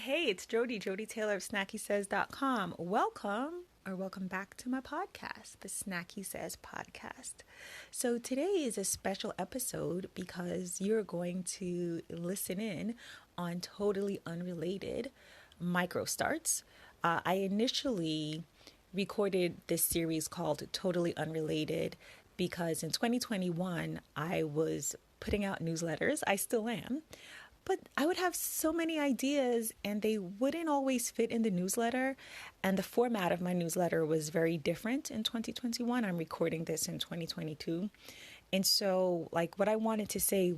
Hey, it's Joddie Taylor of SnackySays.com. Welcome back to my podcast, the Snacky Says podcast. So today is a special episode because you're going to listen in on totally unrelated MicroStarts. I initially recorded this series called Totally Unrelated because in 2021 I was putting out newsletters. I still am. But I would have so many ideas and they wouldn't always fit in the newsletter. And the format of my newsletter was very different in 2021. I'm recording this in 2022. And so what I wanted to say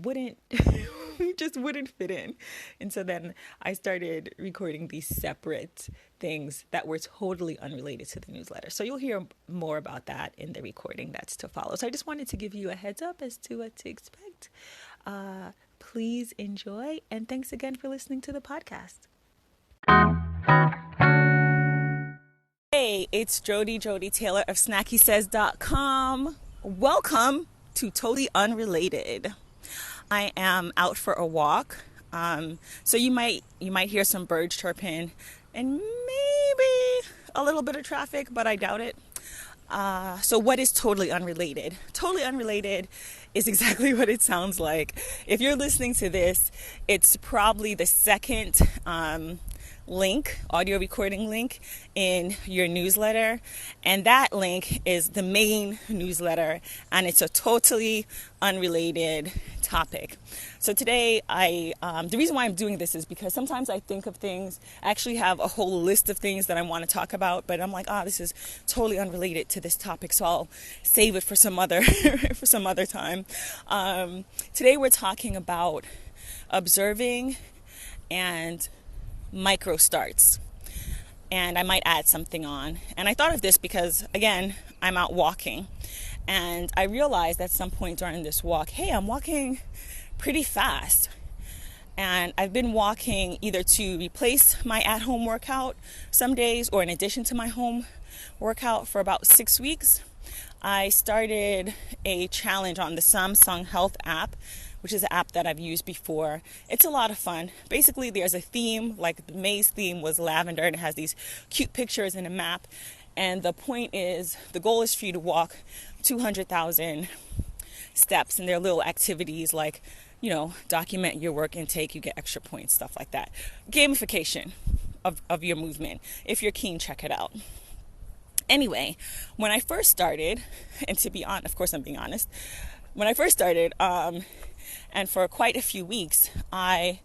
just wouldn't fit in. And so then I started recording these separate things that were totally unrelated to the newsletter. So you'll hear more about that in the recording that's to follow. So I just wanted to give you a heads up as to what to expect. Please enjoy, and thanks again for listening to the podcast. Hey, it's Joddie Taylor of SnackySays.com. Welcome to Totally Unrelated. I am out for a walk, so you might hear some birds chirping and maybe a little bit of traffic, but I doubt it. So what is totally unrelated? Totally unrelated is exactly what it sounds like. If you're listening to this, it's probably the second audio recording link in your newsletter. And that link is the main newsletter, and it's a totally unrelated topic. So today, the reason why I'm doing this is because sometimes I think of things, I actually have a whole list of things that I want to talk about, but I'm like, this is totally unrelated to this topic, so I'll save it for some other time. Today we're talking about observing and MicroStarts. And I might add something on. And I thought of this because, again, I'm out walking. And I realized at some point during this walk, hey, I'm walking pretty fast. And I've been walking either to replace my at-home workout some days or in addition to my home workout for about 6 weeks. I started a challenge on the Samsung Health app, which is an app that I've used before. It's a lot of fun. Basically, there's a theme, like the maze theme was lavender, and it has these cute pictures in a map. And the goal is for you to walk 200,000 steps, and there are little activities like, document your work intake, you get extra points, stuff like that. Gamification of your movement. If you're keen, check it out. Anyway, when I first started, and to be honest, of course I'm being honest, when I first started, and for quite a few weeks, I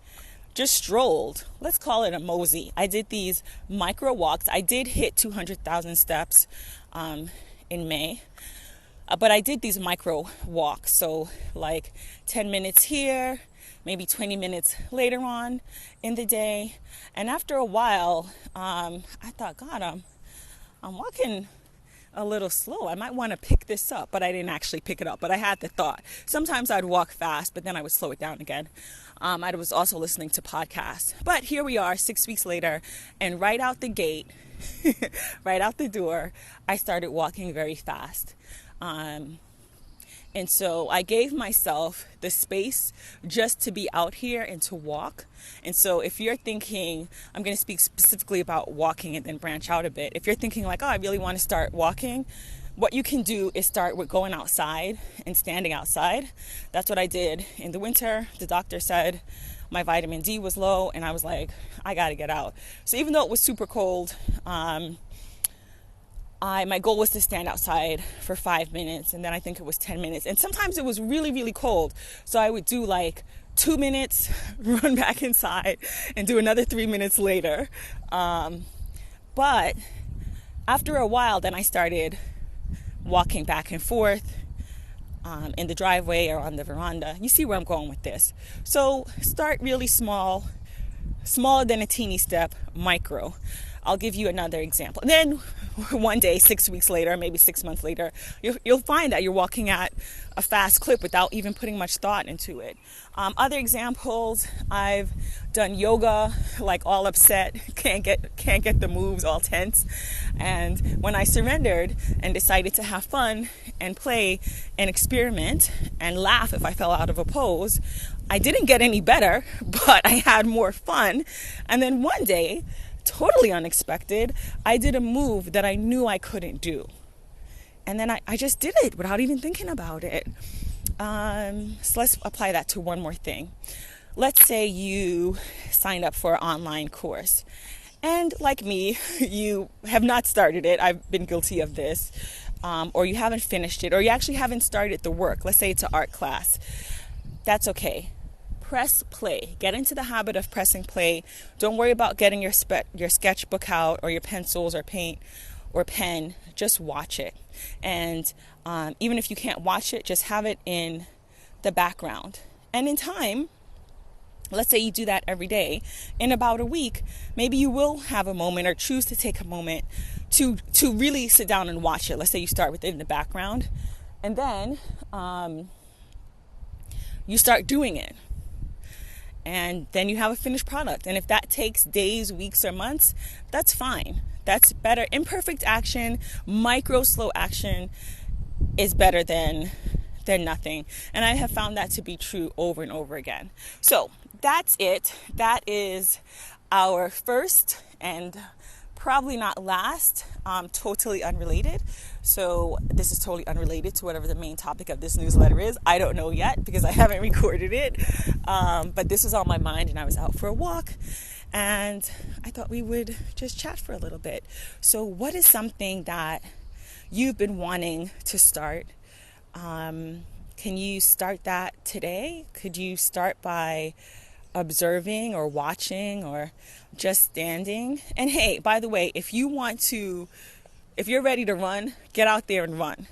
just strolled. Let's call it a mosey. I did these micro walks. I did hit 200,000 steps in May, but I did these micro walks. So 10 minutes here, maybe 20 minutes later on in the day. And after a while, I thought, God, I'm walking a little slow. I might want to pick this up, but I didn't actually pick it up. But I had the thought. Sometimes I'd walk fast, but then I would slow it down again. I was also listening to podcasts. But here we are 6 weeks later, and right out the gate, right out the door, I started walking very fast. And so I gave myself the space just to be out here and to walk. And so if you're thinking, I'm going to speak specifically about walking and then branch out a bit. If you're thinking I really want to start walking, what you can do is start with going outside and standing outside. That's what I did in the winter. The doctor said my vitamin D was low, and I was like, I got to get out. So even though it was super cold, my goal was to stand outside for 5 minutes, and then I think it was 10 minutes. And sometimes it was really, really cold. So I would do 2 minutes, run back inside, and do another 3 minutes later. But after a while, then I started walking back and forth in the driveway or on the veranda. You see where I'm going with this. So start really small, smaller than a teeny step, micro. I'll give you another example. And then one day, 6 weeks later, maybe 6 months later, you'll find that you're walking at a fast clip without even putting much thought into it. Other examples, I've done yoga, like all upset, can't get the moves, all tense. And when I surrendered and decided to have fun and play and experiment and laugh if I fell out of a pose, I didn't get any better, but I had more fun. And then one day, totally unexpected, I did a move that I knew I couldn't do. And then I just did it without even thinking about it. So let's apply that to one more thing. Let's say you signed up for an online course. And like me, you have not started it. I've been guilty of this. Or you haven't finished it. Or you actually haven't started the work. Let's say it's an art class. That's okay. Press play. Get into the habit of pressing play. Don't worry about getting your sketchbook out or your pencils or paint or pen. Just watch it. And even if you can't watch it, just have it in the background. And in time, let's say you do that every day, in about a week, maybe you will have a moment or choose to take a moment to really sit down and watch it. Let's say you start with it in the background, and then you start doing it. And then you have a finished product. And if that takes days, weeks, or months, that's fine. That's better. Imperfect action, micro slow action is better than nothing. And I have found that to be true over and over again. So that's it. That is our first and probably not last, totally unrelated. So this is totally unrelated to whatever the main topic of this newsletter is. I don't know yet because I haven't recorded it. But this was on my mind and I was out for a walk and I thought we would just chat for a little bit. So what is something that you've been wanting to start? Can you start that today? Could you start by observing or watching or just standing? And hey, by the way, if you're ready to run, get out there and run.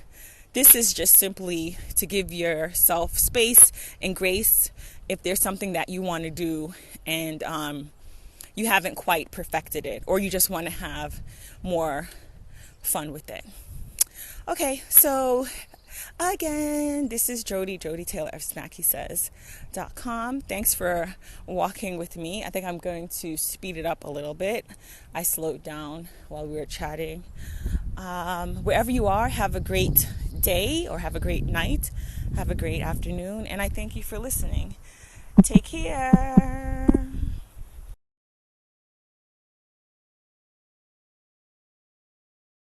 This is just simply to give yourself space and grace if there's something that you want to do and you haven't quite perfected it, or you just want to have more fun with it. Okay, so again, this is Joddie Taylor of SnackySays.com. Thanks for walking with me. I think I'm going to speed it up a little bit. I slowed down while we were chatting. Wherever you are, have a great day or have a great night. Have a great afternoon. And I thank you for listening. Take care.